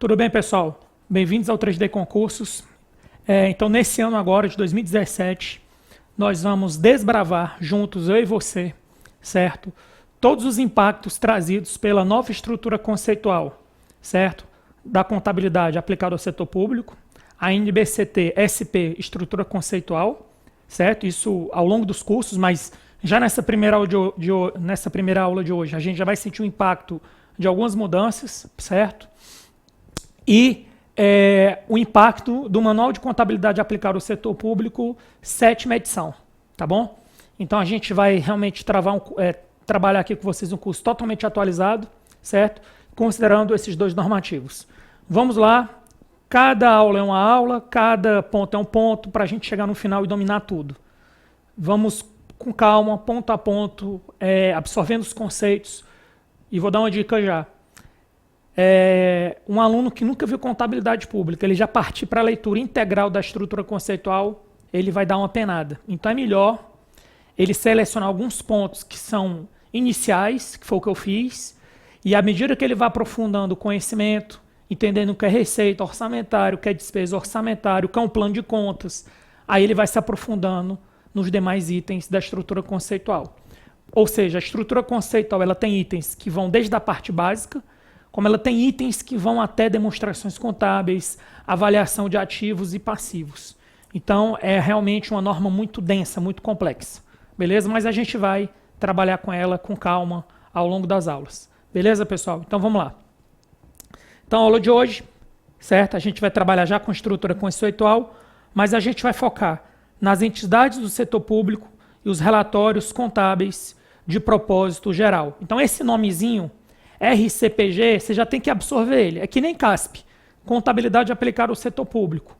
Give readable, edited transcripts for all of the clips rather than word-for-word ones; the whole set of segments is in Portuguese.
Tudo bem, pessoal? Bem-vindos ao 3D Concursos. Então, nesse ano agora, de 2017, nós vamos desbravar juntos, eu e você, certo? Todos os impactos trazidos pela nova estrutura conceitual, certo? Da contabilidade aplicada ao setor público, a NBCT SP, estrutura conceitual, certo? Isso ao longo dos cursos, mas já nessa primeira aula de hoje, a gente já vai sentir o impacto de algumas mudanças, certo? E o impacto do Manual de Contabilidade aplicado ao setor público, 7ª edição, tá bom? Então a gente vai realmente trabalhar aqui com vocês um curso totalmente atualizado, certo? Considerando esses dois normativos. Vamos lá, cada aula é uma aula, cada ponto é um ponto, para a gente chegar no final e dominar tudo. Vamos com calma, ponto a ponto, absorvendo os conceitos, e vou dar uma dica já. Um aluno que nunca viu contabilidade pública, ele já partir para a leitura integral da estrutura conceitual, ele vai dar uma penada. Então é melhor ele selecionar alguns pontos que são iniciais, que foi o que eu fiz, e à medida que ele vai aprofundando o conhecimento, entendendo o que é receita orçamentária, o que é despesa orçamentária, o que é um plano de contas, aí ele vai se aprofundando nos demais itens da estrutura conceitual. Ou seja, a estrutura conceitual ela tem itens que vão desde a parte básica, como ela tem itens que vão até demonstrações contábeis, avaliação de ativos e passivos. Então, é realmente uma norma muito densa, muito complexa. Beleza? Mas a gente vai trabalhar com ela com calma ao longo das aulas. Beleza, pessoal? Então, vamos lá. Então, a aula de hoje, certo? A gente vai trabalhar já com estrutura conceitual, mas a gente vai focar nas entidades do setor público e os relatórios contábeis de propósito geral. Então, esse nomezinho, RCPG, você já tem que absorver ele. É que nem CASP, contabilidade aplicada ao setor público.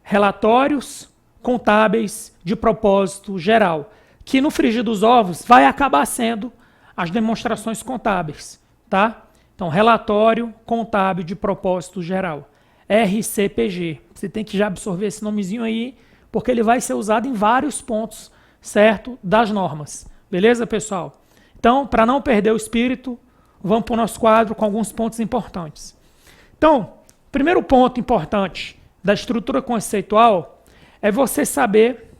Relatórios contábeis de propósito geral, que no frigir dos ovos vai acabar sendo as demonstrações contábeis, tá? Então, relatório contábil de propósito geral, RCPG. Você tem que já absorver esse nomezinho aí, porque ele vai ser usado em vários pontos, certo, das normas. Beleza, pessoal? Então, para não perder o espírito, vamos para o nosso quadro com alguns pontos importantes. Então, primeiro ponto importante da estrutura conceitual é você saber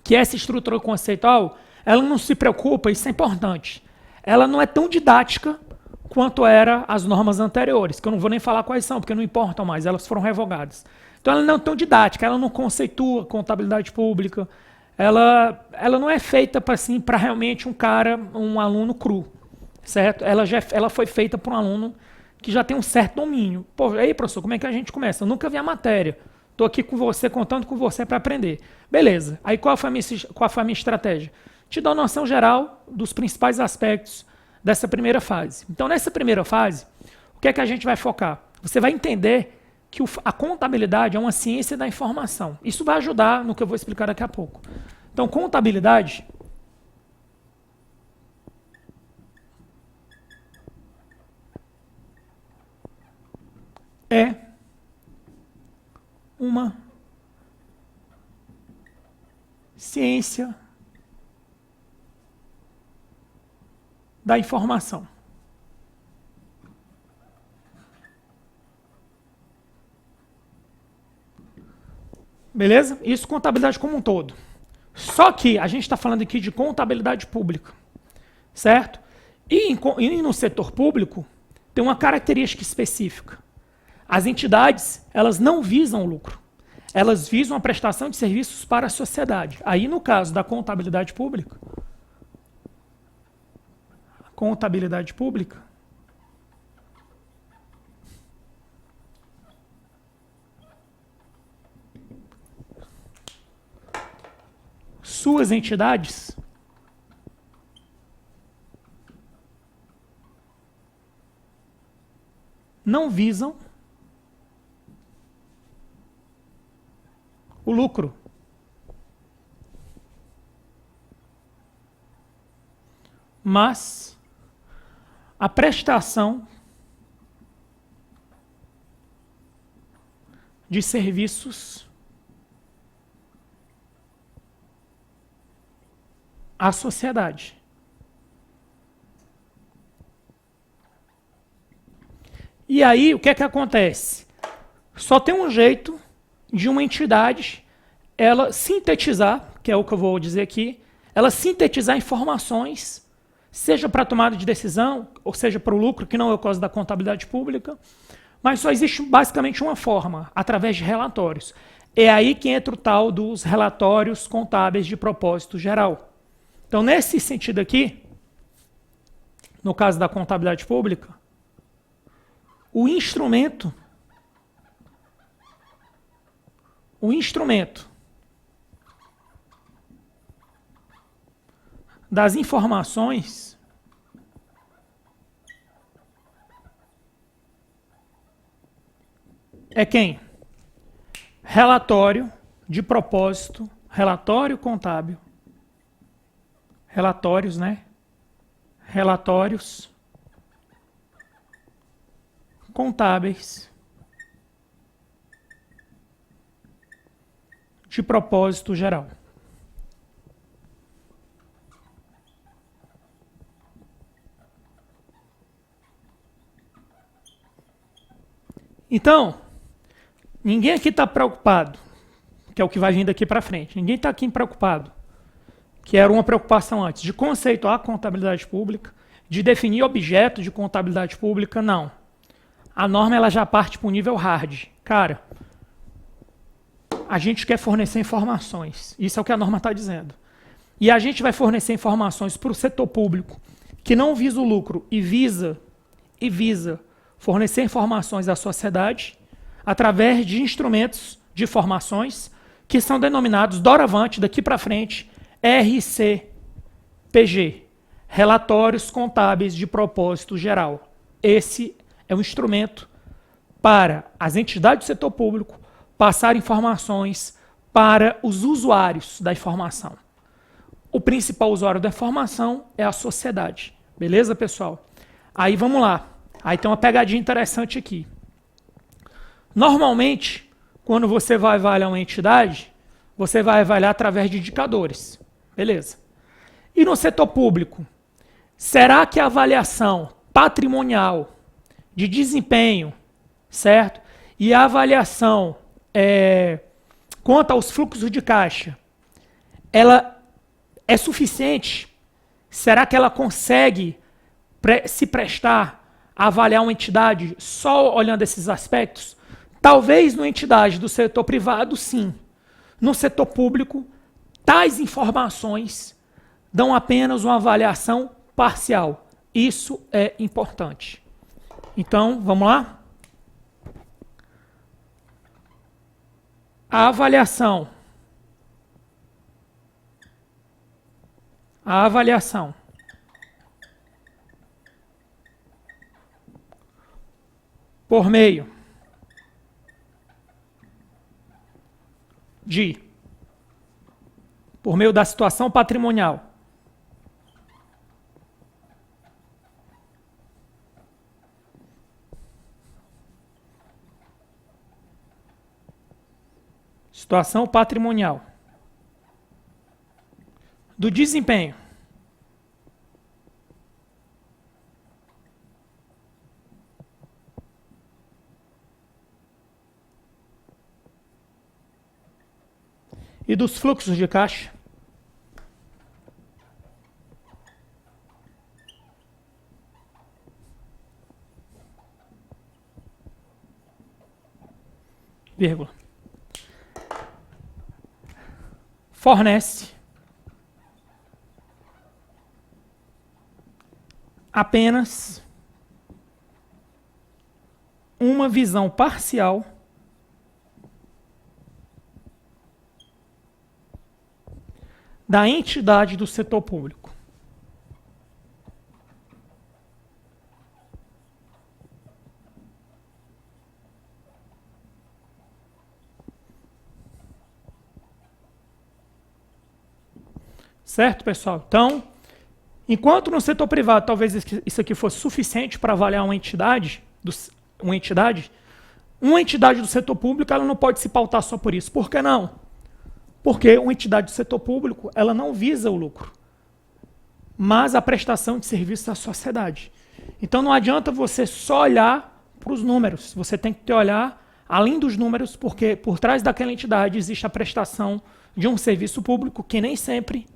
que essa estrutura conceitual, ela não se preocupa, isso é importante, ela não é tão didática quanto era as normas anteriores, que eu não vou nem falar quais são, porque não importam mais, elas foram revogadas. Então, ela não é tão didática, ela não conceitua contabilidade pública, ela não é feita para realmente um aluno cru. Certo? Ela foi feita por um aluno que já tem um certo domínio. Pô, aí, professor, como é que a gente começa? Eu nunca vi a matéria. Estou aqui com você, contando com você para aprender. Beleza. Aí qual foi a minha estratégia? Te dou uma noção geral dos principais aspectos dessa primeira fase. Então, nessa primeira fase, o que é que a gente vai focar? Você vai entender que a contabilidade é uma ciência da informação. Isso vai ajudar no que eu vou explicar daqui a pouco. Então, contabilidade é uma ciência da informação. Beleza? Isso contabilidade como um todo. Só que a gente está falando aqui de contabilidade pública, certo? E no setor público tem uma característica específica. As entidades, elas não visam o lucro. Elas visam a prestação de serviços para a sociedade. Aí, no caso da contabilidade pública, suas entidades não visam o lucro. Mas a prestação de serviços à sociedade. E aí, o que é que acontece? Só tem um jeito de uma entidade ela sintetizar, que é o que eu vou dizer aqui, ela sintetizar informações, seja para tomada de decisão, ou seja para o lucro, que não é o caso da contabilidade pública, mas só existe basicamente uma forma, através de relatórios. É aí que entra o tal dos relatórios contábeis de propósito geral. Então, nesse sentido aqui, no caso da contabilidade pública, o instrumento das informações é quem? Relatório de propósito, relatório contábil, relatórios, né? Relatórios contábeis de propósito geral. Então, ninguém aqui está preocupado, que é o que vai vir daqui para frente. Ninguém está aqui preocupado, que era uma preocupação antes, de conceituar a contabilidade pública, de definir objeto de contabilidade pública, não. A norma ela já parte para o nível hard. Cara, a gente quer fornecer informações. Isso é o que a norma está dizendo. E a gente vai fornecer informações para o setor público, que não visa o lucro e visa fornecer informações à sociedade através de instrumentos de informações que são denominados, doravante, daqui para frente, RCPG, Relatórios Contábeis de Propósito Geral. Esse é um instrumento para as entidades do setor público passar informações para os usuários da informação. O principal usuário da informação é a sociedade. Beleza, pessoal? Aí vamos lá. Aí tem uma pegadinha interessante aqui. Normalmente, quando você vai avaliar uma entidade, você vai avaliar através de indicadores. Beleza. E no setor público, será que a avaliação patrimonial de desempenho, certo? E a avaliação quanto aos fluxos de caixa, ela é suficiente? Será que ela consegue se prestar a avaliar uma entidade só olhando esses aspectos? Talvez numa entidade do setor privado, sim. No setor público, tais informações dão apenas uma avaliação parcial. Isso é importante. Então, vamos lá? A avaliação por meio da situação patrimonial do desempenho e dos fluxos de caixa vírgula, fornece apenas uma visão parcial da entidade do setor público. Certo, pessoal? Então, enquanto no setor privado talvez isso aqui fosse suficiente para avaliar uma entidade do setor público ela não pode se pautar só por isso. Por que não? Porque uma entidade do setor público ela não visa o lucro, mas a prestação de serviço à sociedade. Então não adianta você só olhar para os números. Você tem que olhar além dos números, porque por trás daquela entidade existe a prestação de um serviço público que nem sempre,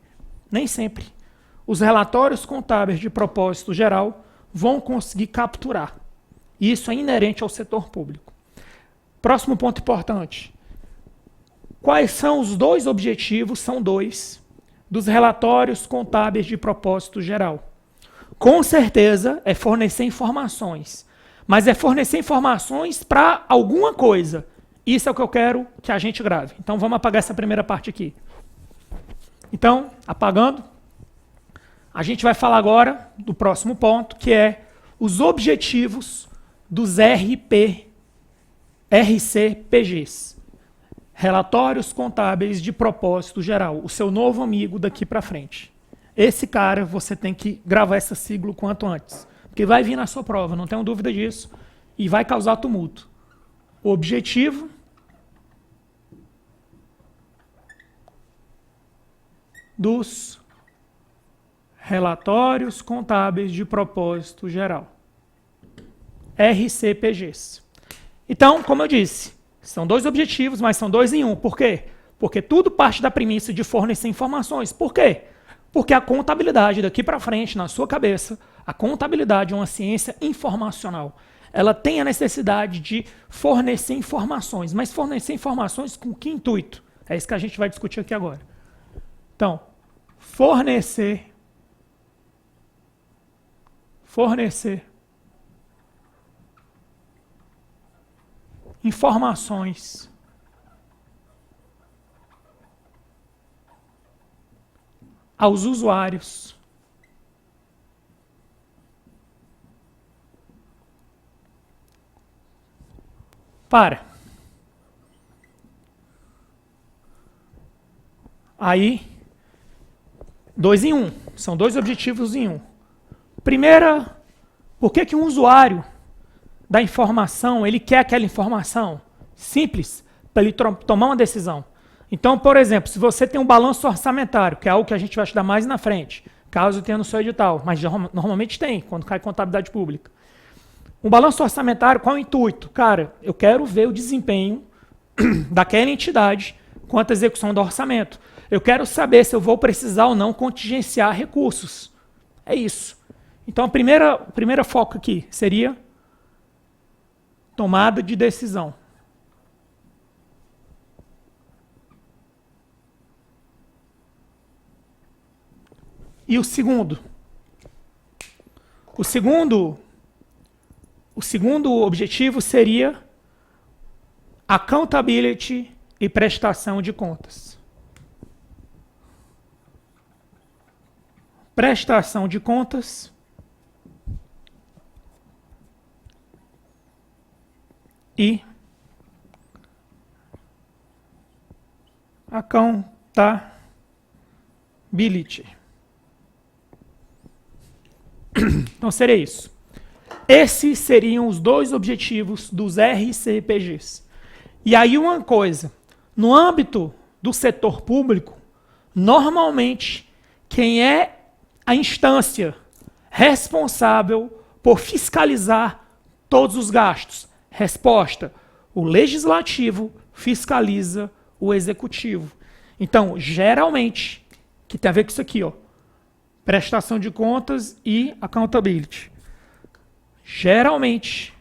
os relatórios contábeis de propósito geral vão conseguir capturar. E isso é inerente ao setor público. Próximo ponto importante. Quais são os dois objetivos, são dois, dos relatórios contábeis de propósito geral? Com certeza é fornecer informações, mas é fornecer informações para alguma coisa. Isso é o que eu quero que a gente grave. Então vamos apagar essa primeira parte aqui. Então, apagando, a gente vai falar agora do próximo ponto, que é os objetivos dos RCPGs. Relatórios contábeis de propósito geral. O seu novo amigo daqui para frente. Esse cara, você tem que gravar essa sigla o quanto antes. Porque vai vir na sua prova, não tenho dúvida disso. E vai causar tumulto. O objetivo dos relatórios contábeis de propósito geral. RCPGs. Então, como eu disse, são dois objetivos, mas são dois em um. Por quê? Porque tudo parte da premissa de fornecer informações. Por quê? Porque a contabilidade, daqui para frente, na sua cabeça, a contabilidade é uma ciência informacional. Ela tem a necessidade de fornecer informações, mas fornecer informações com que intuito? É isso que a gente vai discutir aqui agora. Então, fornecer informações aos usuários para aí 2 em 1, são dois objetivos em um. Primeira, por que um usuário da informação, ele quer aquela informação? Simples, para ele tomar uma decisão. Então, por exemplo, se você tem um balanço orçamentário, que é algo que a gente vai estudar mais na frente, caso tenha no seu edital, mas normalmente tem, quando cai contabilidade pública. Um balanço orçamentário, qual é o intuito? Cara, eu quero ver o desempenho daquela entidade quanto à execução do orçamento. Eu quero saber se eu vou precisar ou não contingenciar recursos. É isso. Então, o primeiro foco aqui seria tomada de decisão. E o segundo objetivo seria accountability e prestação de contas. Prestação de contas e accountability. Então seria isso. Esses seriam os dois objetivos dos RCPGs. E aí uma coisa, no âmbito do setor público, normalmente quem é a instância responsável por fiscalizar todos os gastos? Resposta: o legislativo fiscaliza o executivo. Então, geralmente, que tem a ver com isso aqui, ó, prestação de contas e accountability. Geralmente,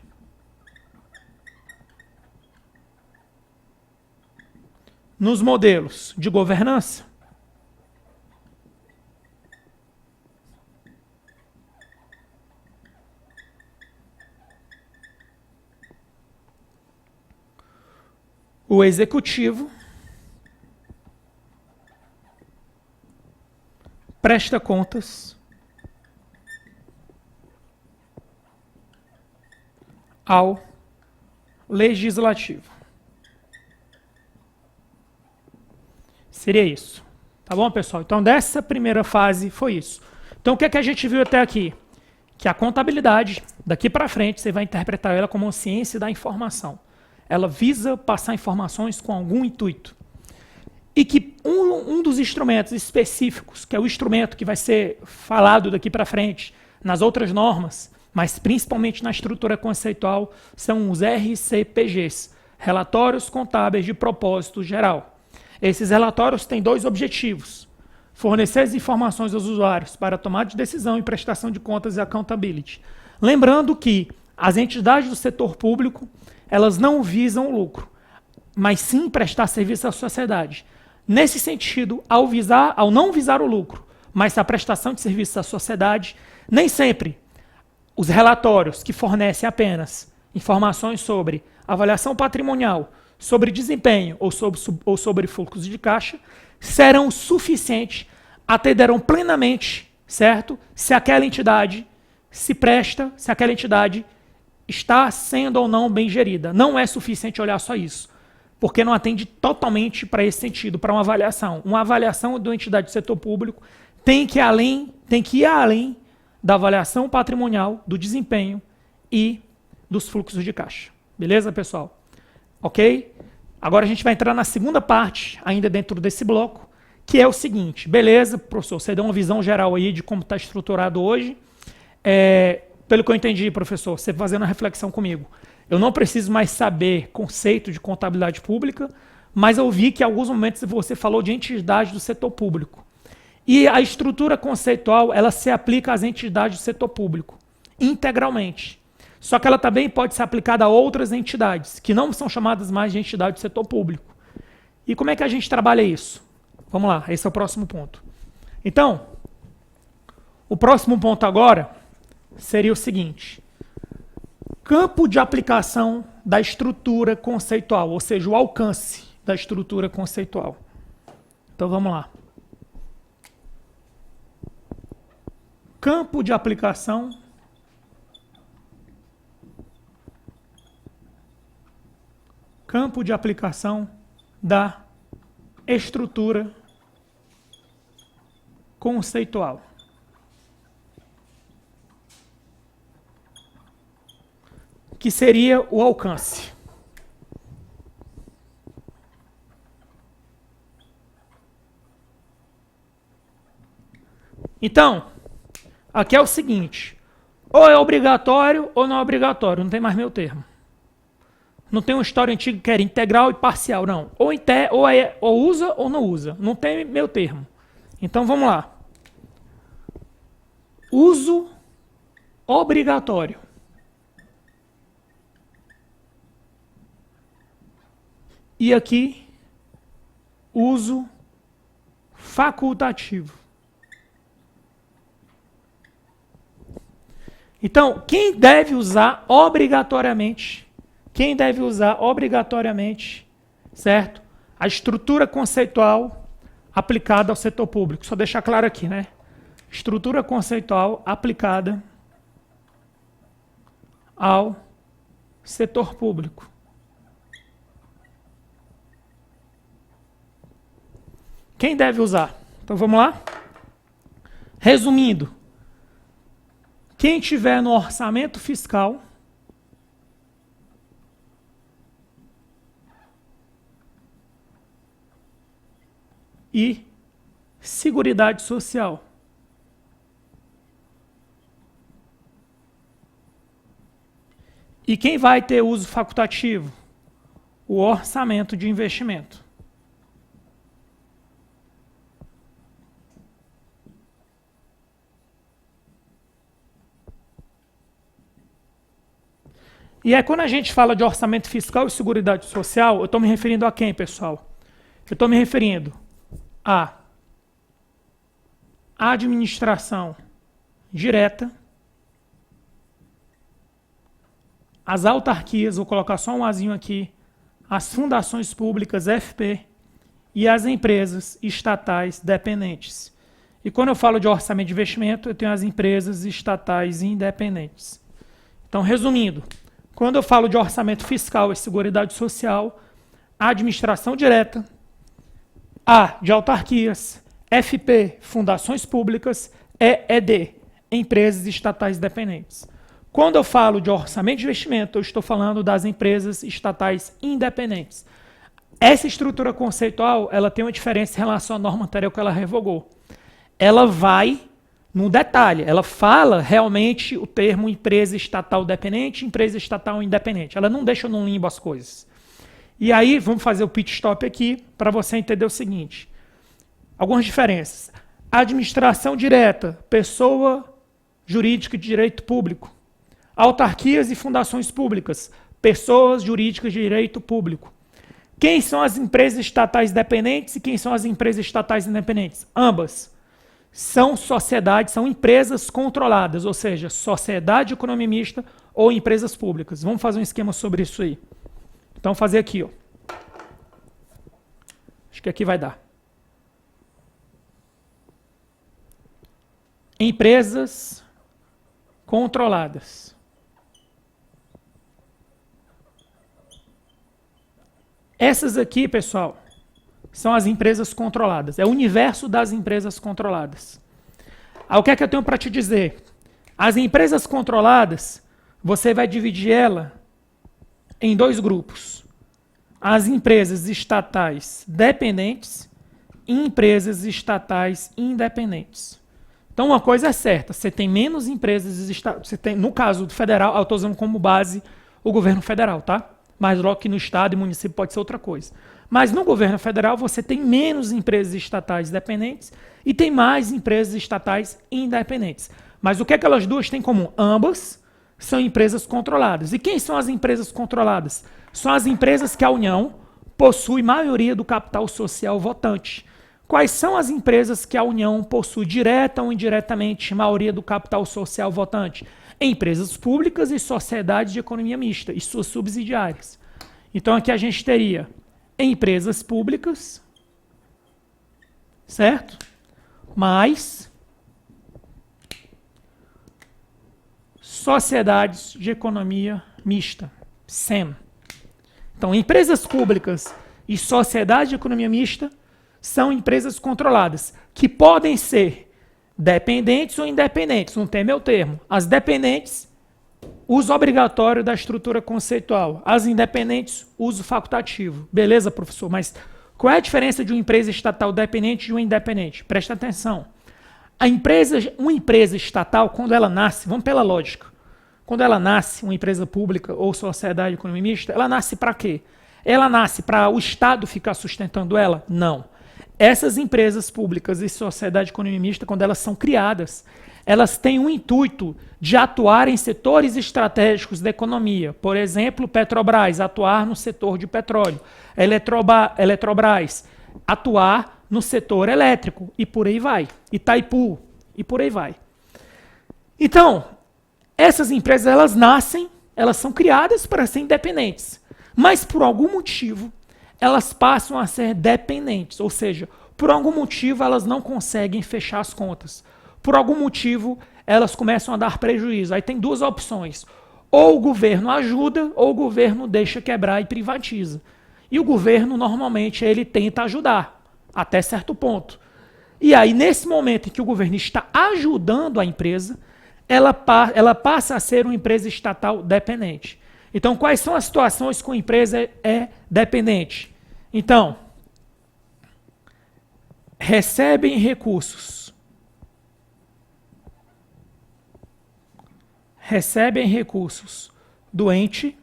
nos modelos de governança, o executivo presta contas ao legislativo. Seria isso. Tá bom, pessoal? Então, dessa primeira fase foi isso. Então, o que é que a gente viu até aqui? Que a contabilidade, daqui para frente, você vai interpretar ela como uma ciência da informação. Ela visa passar informações com algum intuito. E que um dos instrumentos específicos, que é o instrumento que vai ser falado daqui para frente, nas outras normas, mas principalmente na estrutura conceitual, são os RCPGs, Relatórios Contábeis de Propósito Geral. Esses relatórios têm dois objetivos: fornecer as informações aos usuários para tomada de decisão e prestação de contas e accountability. Lembrando que as entidades do setor público, elas não visam o lucro, mas sim prestar serviço à sociedade. Nesse sentido, ao não visar o lucro, mas a prestação de serviços à sociedade, nem sempre os relatórios que fornecem apenas informações sobre avaliação patrimonial, sobre desempenho ou sobre fluxo de caixa serão suficientes, atenderão plenamente, certo? Se aquela entidade se presta, se aquela entidade está sendo ou não bem gerida. Não é suficiente olhar só isso, porque não atende totalmente para esse sentido, para uma avaliação. Uma avaliação de uma entidade do setor público tem que ir além da avaliação patrimonial, do desempenho e dos fluxos de caixa. Beleza, pessoal? Ok? Agora a gente vai entrar na segunda parte, ainda dentro desse bloco, que é o seguinte. Beleza, professor, você deu uma visão geral aí de como está estruturado hoje. Pelo que eu entendi, professor, você fazendo a reflexão comigo, eu não preciso mais saber conceito de contabilidade pública, mas eu vi que em alguns momentos você falou de entidades do setor público. E a estrutura conceitual, ela se aplica às entidades do setor público, integralmente. Só que ela também pode ser aplicada a outras entidades, que não são chamadas mais de entidade do setor público. E como é que a gente trabalha isso? Vamos lá, esse é o próximo ponto. Então, o próximo ponto agora seria o seguinte: campo de aplicação da estrutura conceitual, ou seja, o alcance da estrutura conceitual. Então vamos lá. Campo de aplicação da estrutura conceitual. Que seria o alcance. Então, aqui é o seguinte: ou é obrigatório ou não é obrigatório, não tem mais meio termo. Não tem uma história antiga que era integral e parcial, não. Ou usa ou não usa, não tem meio termo. Então vamos lá. Uso obrigatório. E aqui, uso facultativo. Então, quem deve usar obrigatoriamente, certo? A estrutura conceitual aplicada ao setor público. Só deixar claro aqui, né? Estrutura conceitual aplicada ao setor público. Quem deve usar? Então vamos lá? Resumindo, quem tiver no orçamento fiscal e Seguridade Social. E quem vai ter uso facultativo? O orçamento de investimento. E aí, quando a gente fala de orçamento fiscal e seguridade social, eu estou me referindo a quem, pessoal? Eu estou me referindo à administração direta, as autarquias, vou colocar só um azinho aqui, as fundações públicas FP e as empresas estatais dependentes. E quando eu falo de orçamento de investimento, eu tenho as empresas estatais independentes. Então, resumindo, quando eu falo de orçamento fiscal e seguridade social, a administração direta, A, de autarquias, FP, fundações públicas, ED, empresas estatais dependentes. Quando eu falo de orçamento de investimento, eu estou falando das empresas estatais independentes. Essa estrutura conceitual, ela tem uma diferença em relação à norma anterior que ela revogou. Ela vai no detalhe. Ela fala realmente o termo empresa estatal dependente, empresa estatal independente. Ela não deixa no limbo as coisas. E aí, vamos fazer o pit stop aqui para você entender o seguinte. Algumas diferenças. Administração direta, pessoa jurídica de direito público. Autarquias e fundações públicas, pessoas jurídicas de direito público. Quem são as empresas estatais dependentes e quem são as empresas estatais independentes? Ambas são sociedades, são empresas controladas, ou seja, sociedade de economia mista ou empresas públicas. Vamos fazer um esquema sobre isso aí. Então, fazer aqui, ó. Acho que aqui vai dar. Empresas controladas. Essas aqui, pessoal, são as empresas controladas. É o universo das empresas controladas. O que é que eu tenho para te dizer? As empresas controladas, você vai dividir ela em dois grupos. As empresas estatais dependentes e empresas estatais independentes. Então, uma coisa é certa, você tem menos empresas estatais, no caso do federal, eu estou usando como base o governo federal, tá? Mas logo que no estado e município pode ser outra coisa. Mas no governo federal você tem menos empresas estatais dependentes e tem mais empresas estatais independentes. Mas o que é que elas duas têm em comum? Ambas são empresas controladas. E quem são as empresas controladas? São as empresas que a União possui maioria do capital social votante. Quais são as empresas que a União possui direta ou indiretamente maioria do capital social votante? Empresas públicas e sociedades de economia mista e suas subsidiárias. Então aqui a gente teria empresas públicas, certo? Mais sociedades de economia mista, SEM. Então, empresas públicas e sociedade de economia mista são empresas controladas, que podem ser dependentes ou independentes, não tem meu termo. As dependentes, uso obrigatório da estrutura conceitual. As independentes, uso facultativo. Beleza, professor? Mas qual é a diferença de uma empresa estatal dependente e de uma independente? Presta atenção. Uma empresa estatal, quando ela nasce, vamos pela lógica, quando ela nasce, uma empresa pública ou sociedade de economia mista, ela nasce para quê? Ela nasce para o Estado ficar sustentando ela? Não. Essas empresas públicas e sociedade de economia mista, quando elas são criadas, elas têm o intuito de atuar em setores estratégicos da economia. Por exemplo, Petrobras, atuar no setor de petróleo. Eletrobras, atuar no setor elétrico. E por aí vai. Itaipu, e por aí vai. Então, essas empresas, elas nascem, elas são criadas para ser independentes. Mas, por algum motivo, elas passam a ser dependentes, ou seja, por algum motivo elas não conseguem fechar as contas. Por algum motivo elas começam a dar prejuízo. Aí tem duas opções. Ou o governo ajuda, ou o governo deixa quebrar e privatiza. E o governo, normalmente, ele tenta ajudar, até certo ponto. E aí, nesse momento em que o governo está ajudando a empresa, ela passa a ser uma empresa estatal dependente. Então, quais são as situações que a empresa é dependente? Então, recebem recursos. Recebem recursos do ente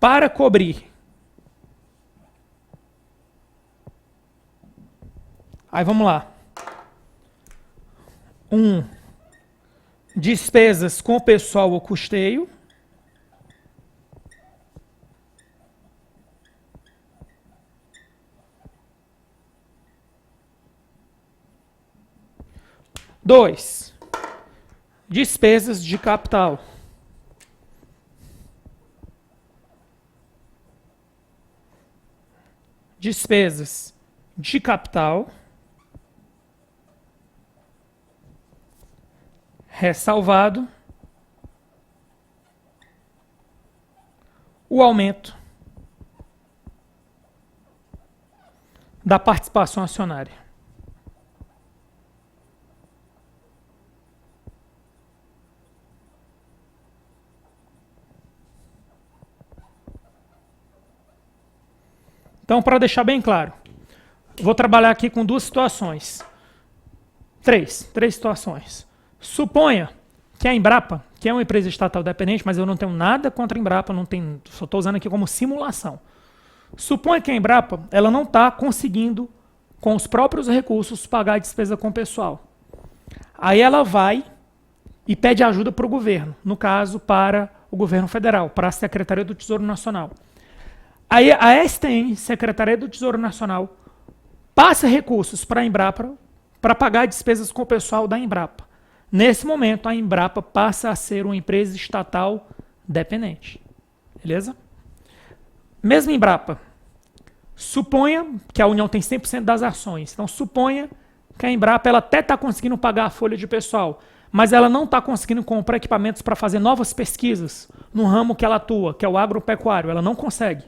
para cobrir. Aí vamos lá. 1. Despesas com pessoal ou custeio. Dois, despesas de capital. Despesas de capital, ressalvado o aumento da participação acionária. Então, para deixar bem claro, vou trabalhar aqui com duas situações. Três situações. Suponha que a Embrapa, que é uma empresa estatal dependente, mas eu não tenho nada contra a Embrapa, só estou usando aqui como simulação. Suponha que a Embrapa ela não está conseguindo, com os próprios recursos, pagar a despesa com o pessoal. Aí ela vai e pede ajuda para o governo, no caso, para o governo federal, para a Secretaria do Tesouro Nacional. Aí a STN, Secretaria do Tesouro Nacional, passa recursos para a Embrapa para pagar despesas com o pessoal da Embrapa. Nesse momento, a Embrapa passa a ser uma empresa estatal dependente. Beleza? Mesmo Embrapa, suponha que a União tem 100% das ações. Então, suponha que a Embrapa ela até está conseguindo pagar a folha de pessoal, mas ela não está conseguindo comprar equipamentos para fazer novas pesquisas no ramo que ela atua, que é o agropecuário. Ela não consegue.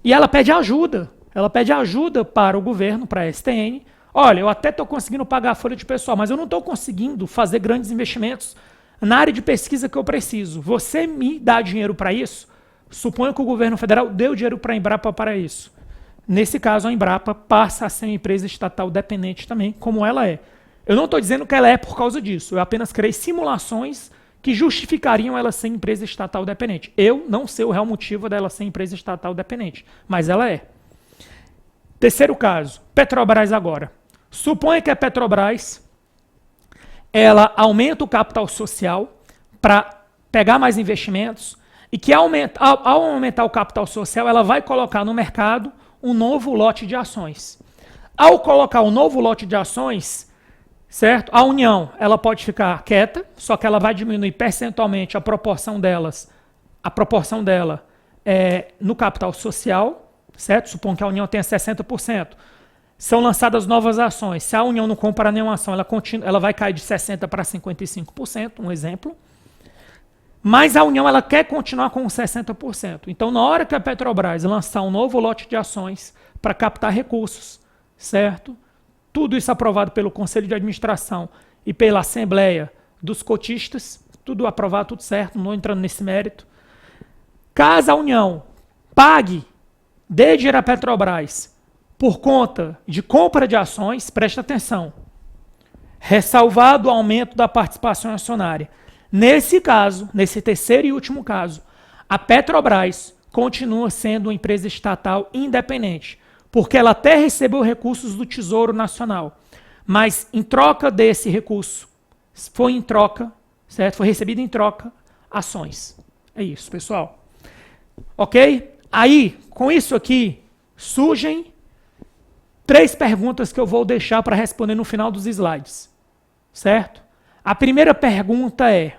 E ela pede ajuda. Ela pede ajuda para o governo, para a STN. Olha, eu até estou conseguindo pagar a folha de pessoal, mas eu não estou conseguindo fazer grandes investimentos na área de pesquisa que eu preciso. Você me dá dinheiro para isso? Suponho que o governo federal deu dinheiro para a Embrapa para isso. Nesse caso, a Embrapa passa a ser uma empresa estatal dependente também, como ela é. Eu não estou dizendo que ela é por causa disso. Eu apenas criei simulações que justificariam ela ser empresa estatal dependente. Eu não sei o real motivo dela ser empresa estatal dependente, mas ela é. Terceiro caso, Petrobras agora. Suponha que a Petrobras ela aumenta o capital social para pegar mais investimentos e que ao aumentar o capital social, ela vai colocar no mercado um novo lote de ações. Ao colocar um novo lote de ações, certo? A União ela pode ficar quieta, só que ela vai diminuir percentualmente a proporção dela no capital social, certo? Supondo que a União tenha 60%. São lançadas novas ações. Se a União não comprar nenhuma ação, ela vai cair de 60% para 55%, um exemplo. Mas a União ela quer continuar com os 60%. Então, na hora que a Petrobras lançar um novo lote de ações para captar recursos, certo? Tudo isso aprovado pelo Conselho de Administração e pela Assembleia dos cotistas, tudo aprovado, tudo certo, não entrando nesse mérito. Caso a União pague, dê dinheiro à Petrobras por conta de compra de ações, presta atenção, ressalvado o aumento da participação acionária. Nesse caso, nesse terceiro e último caso, a Petrobras continua sendo uma empresa estatal independente, porque ela até recebeu recursos do Tesouro Nacional, mas em troca desse recurso, foi em troca, certo? Foi recebido em troca ações. É isso, pessoal. Ok? Aí, com isso aqui, surgem 3 perguntas que eu vou deixar para responder no final dos slides, certo? A primeira pergunta é: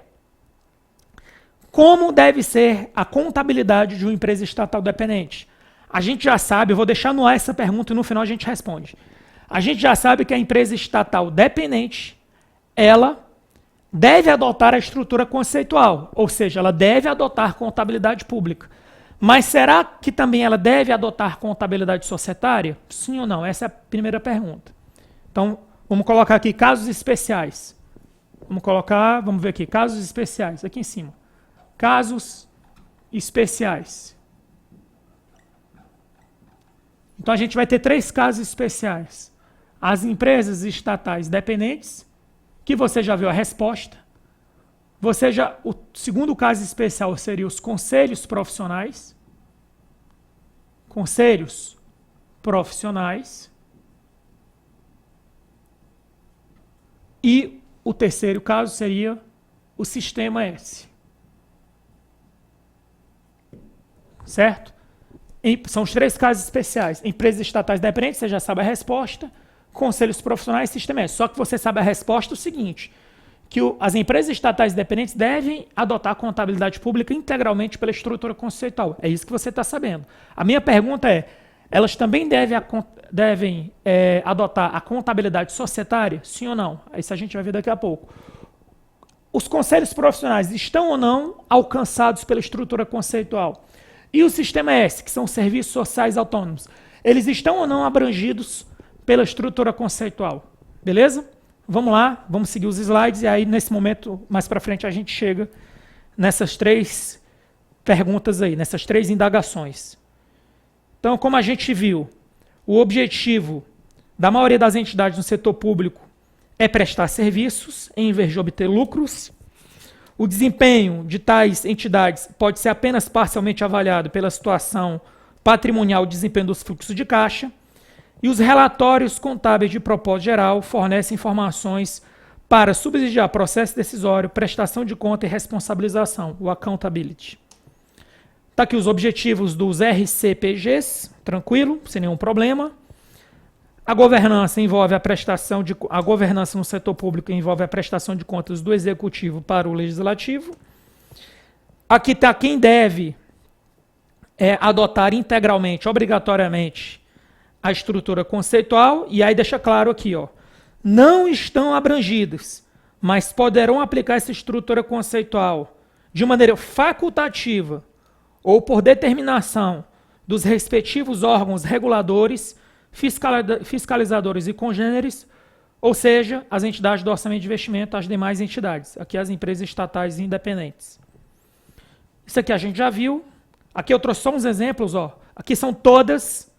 como deve ser a contabilidade de uma empresa estatal dependente? A gente já sabe, eu vou deixar no ar essa pergunta e no final a gente responde. A gente já sabe que a empresa estatal dependente, ela deve adotar a estrutura conceitual, ou seja, ela deve adotar contabilidade pública. Mas será que também ela deve adotar contabilidade societária? Sim ou não? Essa é a primeira pergunta. Então, vamos colocar aqui casos especiais. Vamos ver aqui, casos especiais, aqui em cima. Casos especiais. Então a gente vai ter 3 casos especiais. As empresas estatais dependentes, que você já viu a resposta. O segundo caso especial seria os conselhos profissionais. Conselhos profissionais. E o terceiro caso seria o sistema S. Certo? São os 3 casos especiais. Empresas estatais dependentes, você já sabe a resposta. Conselhos profissionais e sistema S. Só que você sabe a resposta o seguinte, que as empresas estatais dependentes devem adotar a contabilidade pública integralmente pela estrutura conceitual. É isso que você está sabendo. A minha pergunta é, elas também devem adotar a contabilidade societária? Sim ou não? Isso a gente vai ver daqui a pouco. Os conselhos profissionais estão ou não alcançados pela estrutura conceitual? E o sistema S, que são os serviços sociais autônomos, eles estão ou não abrangidos pela estrutura conceitual? Beleza? Vamos lá, vamos seguir os slides e aí nesse momento, mais para frente, a gente chega nessas 3 perguntas aí, nessas 3 indagações. Então, como a gente viu, o objetivo da maioria das entidades no setor público é prestar serviços em vez de obter lucros. O desempenho de tais entidades pode ser apenas parcialmente avaliado pela situação patrimonial e desempenho dos fluxos de caixa. E os relatórios contábeis de propósito geral fornecem informações para subsidiar processo decisório, prestação de conta e responsabilização, o accountability. Está aqui os objetivos dos RCPGs, tranquilo, sem nenhum problema. A governança envolve a governança no setor público envolve a prestação de contas do executivo para o legislativo. Aqui está quem deve adotar integralmente, obrigatoriamente, a estrutura conceitual, e aí deixa claro aqui, ó, não estão abrangidos, mas poderão aplicar essa estrutura conceitual de maneira facultativa ou por determinação dos respectivos órgãos reguladores, fiscalizadores e congêneres, ou seja, as entidades do orçamento de investimento, as demais entidades, aqui as empresas estatais independentes. Isso aqui a gente já viu. Aqui eu trouxe só uns exemplos, ó. Aqui são todas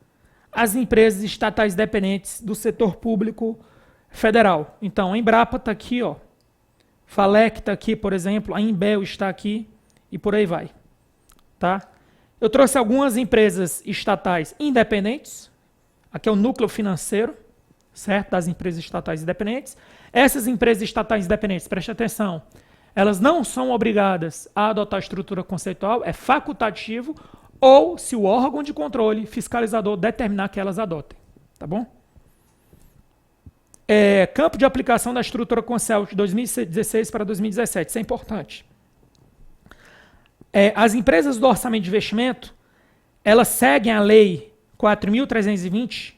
as empresas estatais dependentes do setor público federal. Então, a Embrapa está aqui, ó. Falec está aqui, por exemplo, a Imbel está aqui e por aí vai. Tá? Eu trouxe algumas empresas estatais independentes. Aqui é o núcleo financeiro, certo? Das empresas estatais independentes. Essas empresas estatais independentes, preste atenção, elas não são obrigadas a adotar a estrutura conceitual, é facultativo, ou se o órgão de controle fiscalizador determinar que elas adotem. Tá bom? Campo de aplicação da estrutura conceitual de 2016 para 2017, isso é importante. As empresas do orçamento de investimento, elas seguem a lei 4.320,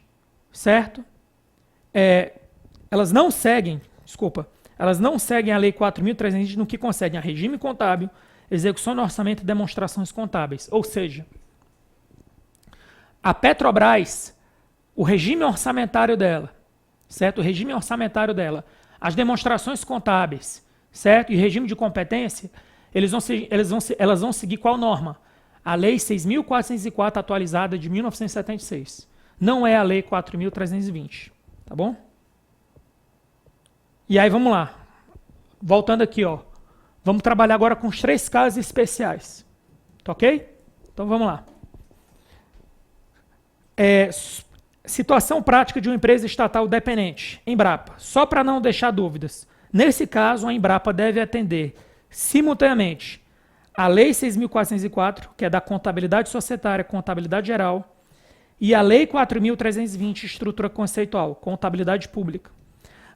certo? Elas não seguem a lei 4.320 no que concerne a regime contábil, execução do orçamento e demonstrações contábeis. Ou seja, a Petrobras, o regime orçamentário dela, certo? O regime orçamentário dela, as demonstrações contábeis, certo? E regime de competência, elas vão seguir qual norma? A Lei 6.404, atualizada de 1976. Não é a Lei 4.320, tá bom? E aí, vamos lá. Voltando aqui, ó. Vamos trabalhar agora com os 3 casos especiais. Tá ok? Então, vamos lá. Situação prática de uma empresa estatal dependente. Embrapa. Só para não deixar dúvidas. Nesse caso, a Embrapa deve atender simultaneamente a Lei 6.404, que é da contabilidade societária, contabilidade geral, e a Lei 4.320, estrutura conceitual, contabilidade pública.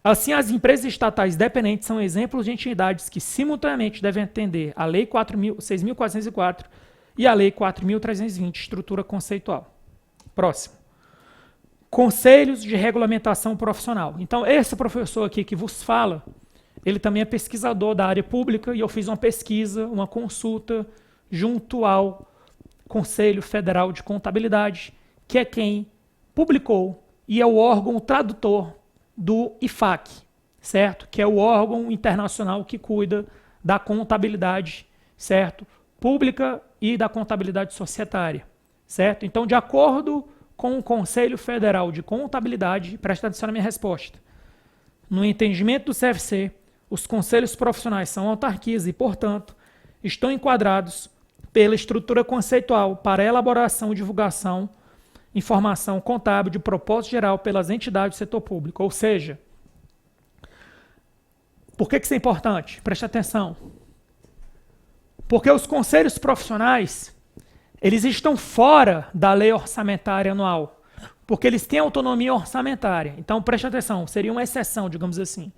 Assim, as empresas estatais dependentes são exemplos de entidades que simultaneamente devem atender a Lei 6.404 e a Lei 4.320, estrutura conceitual. Próximo. Conselhos de regulamentação profissional. Então, esse professor aqui que vos fala, ele também é pesquisador da área pública e eu fiz uma pesquisa, uma consulta junto ao Conselho Federal de Contabilidade, que é quem publicou e é o órgão tradutor do IFAC, certo? Que é o órgão internacional que cuida da contabilidade, certo? Pública e da contabilidade societária, certo? Então, de acordo com o Conselho Federal de Contabilidade, presta atenção na minha resposta. No entendimento do CFC, os conselhos profissionais são autarquias e, portanto, estão enquadrados pela estrutura conceitual para elaboração e divulgação informação contábil de propósito geral pelas entidades do setor público. Ou seja, por que isso é importante? Preste atenção. Porque os conselhos profissionais, eles estão fora da lei orçamentária anual, porque eles têm autonomia orçamentária. Então, preste atenção, seria uma exceção, digamos assim.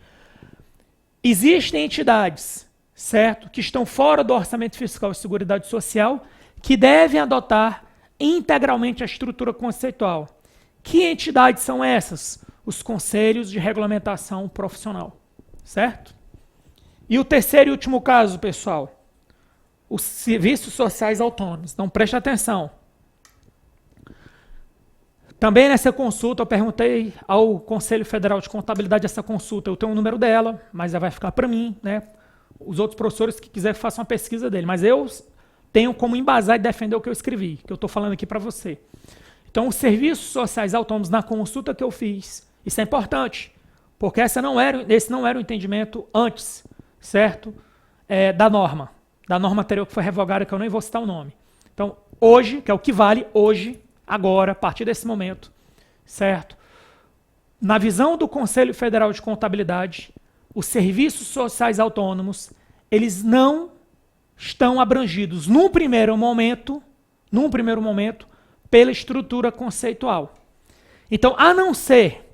Existem entidades, certo, que estão fora do orçamento fiscal e seguridade social, que devem adotar integralmente a estrutura conceitual. Que entidades são essas? Os conselhos de regulamentação profissional, certo? E o terceiro e último caso, pessoal, os serviços sociais autônomos. Então, preste atenção. Também nessa consulta, eu perguntei ao Conselho Federal de Contabilidade essa consulta. Eu tenho o número dela, mas ela vai ficar para mim, né? Os outros professores que quiserem façam uma pesquisa dele. Mas eu tenho como embasar e defender o que eu escrevi, que eu estou falando aqui para você. Então, os serviços sociais autônomos na consulta que eu fiz, isso é importante, Porque esse não era o entendimento antes, certo? Da norma anterior que foi revogada, que eu nem vou citar o nome. Então, hoje, que é o que vale hoje, agora, a partir desse momento, certo? Na visão do Conselho Federal de Contabilidade, os serviços sociais autônomos, eles não estão abrangidos, num primeiro momento, pela estrutura conceitual. Então, a não ser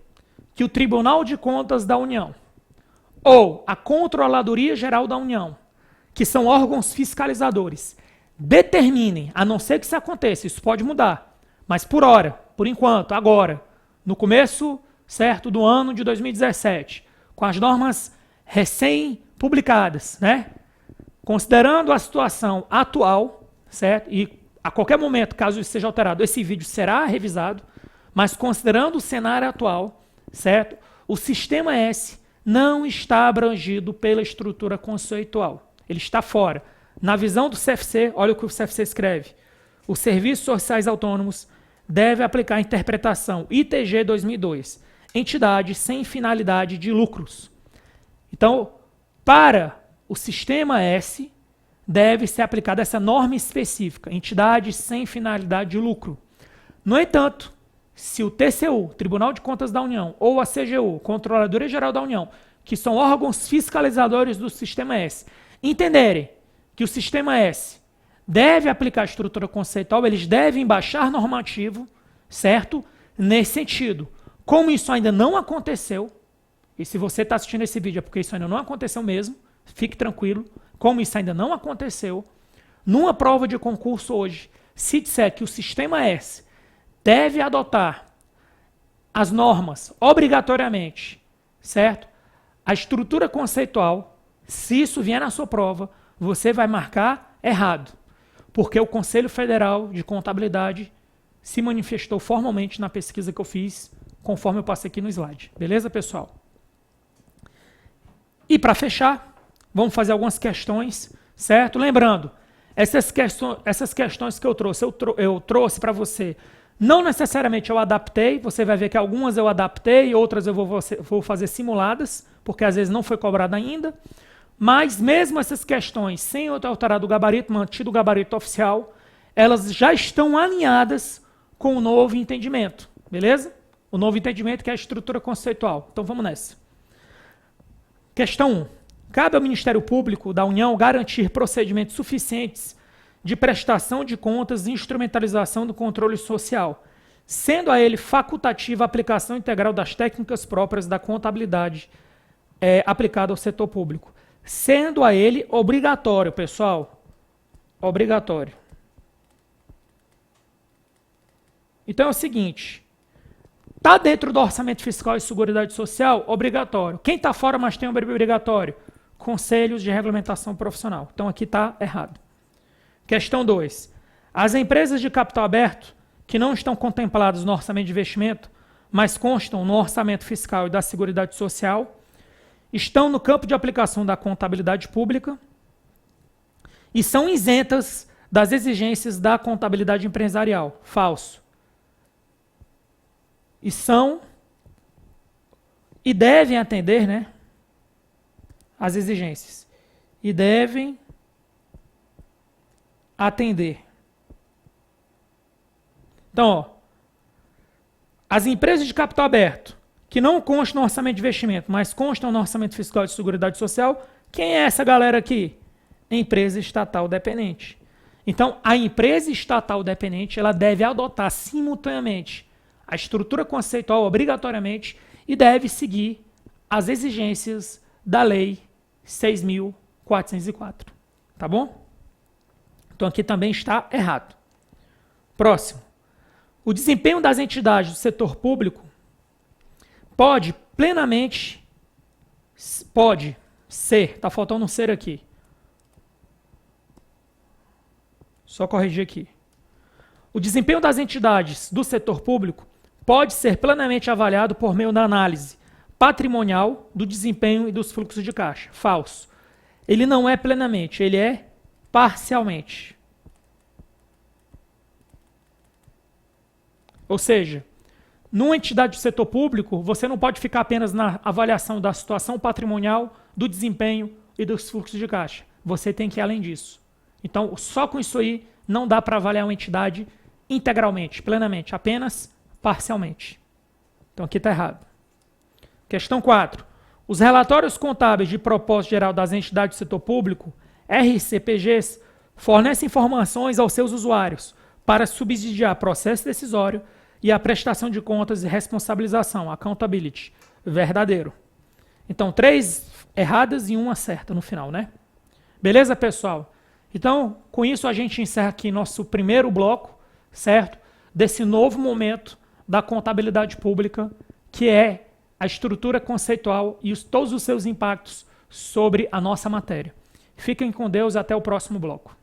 que o Tribunal de Contas da União ou a Controladoria Geral da União, que são órgãos fiscalizadores, determinem, a não ser que isso aconteça, isso pode mudar, mas por hora, por enquanto, agora, no começo, certo, do ano de 2017, com as normas recém-publicadas, né? Considerando a situação atual, certo? E a qualquer momento, caso isso seja alterado, esse vídeo será revisado, mas considerando o cenário atual, certo? O sistema S não está abrangido pela estrutura conceitual. Ele está fora. Na visão do CFC, olha o que o CFC escreve. Os serviços sociais autônomos devem aplicar a interpretação ITG 2002, entidade sem finalidade de lucros. Então, para o sistema S, deve ser aplicada essa norma específica, entidade sem finalidade de lucro. No entanto, se o TCU, Tribunal de Contas da União, ou a CGU, Controladoria Geral da União, que são órgãos fiscalizadores do sistema S, entenderem que o sistema S deve aplicar a estrutura conceitual, eles devem baixar normativo, certo? Nesse sentido. Como isso ainda não aconteceu, e se você está assistindo esse vídeo é porque isso ainda não aconteceu mesmo, fique tranquilo, como isso ainda não aconteceu, numa prova de concurso hoje, se disser que o sistema S deve adotar as normas obrigatoriamente, certo? A estrutura conceitual, se isso vier na sua prova, você vai marcar errado, porque o Conselho Federal de Contabilidade se manifestou formalmente na pesquisa que eu fiz, conforme eu passei aqui no slide. Beleza, pessoal? E para fechar, vamos fazer algumas questões, certo? Lembrando, essas questões que eu trouxe para você, não necessariamente eu adaptei, você vai ver que algumas eu adaptei, outras eu vou fazer simuladas, porque às vezes não foi cobrado ainda, mas mesmo essas questões, sem eu ter alterado o gabarito, mantido o gabarito oficial, elas já estão alinhadas com o novo entendimento, beleza? O novo entendimento que é a estrutura conceitual. Então vamos nessa. Questão 1. Cabe ao Ministério Público da União garantir procedimentos suficientes de prestação de contas e instrumentalização do controle social, sendo a ele facultativa a aplicação integral das técnicas próprias da contabilidade aplicada ao setor público, sendo a ele obrigatório, pessoal, obrigatório. Então é o seguinte, está dentro do orçamento fiscal e seguridade social, obrigatório. Quem está fora, mas tem obrigatório? Conselhos de regulamentação profissional. Então aqui está errado. Questão 2. As empresas de capital aberto que não estão contempladas no orçamento de investimento, mas constam no orçamento fiscal e da seguridade social, estão no campo de aplicação da contabilidade pública e são isentas das exigências da contabilidade empresarial. Falso. E devem atender, né, as exigências. E devem atender. Então, ó, as empresas de capital aberto que não constam no orçamento de investimento, mas constam no orçamento fiscal de seguridade social, quem é essa galera aqui? Empresa estatal dependente. Então, a empresa estatal dependente, ela deve adotar simultaneamente a estrutura conceitual obrigatoriamente e deve seguir as exigências da Lei 6.404. Tá bom? Então aqui também está errado. Próximo. O desempenho das entidades do setor público pode ser, está faltando um ser aqui. Só corrigir aqui. O desempenho das entidades do setor público pode ser plenamente avaliado por meio da análise patrimonial do desempenho e dos fluxos de caixa. Falso. Ele não é plenamente, ele é parcialmente. Ou seja, numa entidade do setor público, você não pode ficar apenas na avaliação da situação patrimonial, do desempenho e dos fluxos de caixa. Você tem que ir além disso. Então, só com isso aí, não dá para avaliar uma entidade integralmente, plenamente, apenas parcialmente. Então, aqui está errado. Questão 4. Os relatórios contábeis de propósito geral das entidades do setor público, RCPGs, fornecem informações aos seus usuários para subsidiar processo decisório e a prestação de contas e responsabilização, accountability, verdadeiro. Então, 3 erradas e 1 certa no final, né? Beleza, pessoal? Então, com isso a gente encerra aqui nosso primeiro bloco, certo? Desse novo momento da contabilidade pública, que é a estrutura conceitual e todos os seus impactos sobre a nossa matéria. Fiquem com Deus, até o próximo bloco.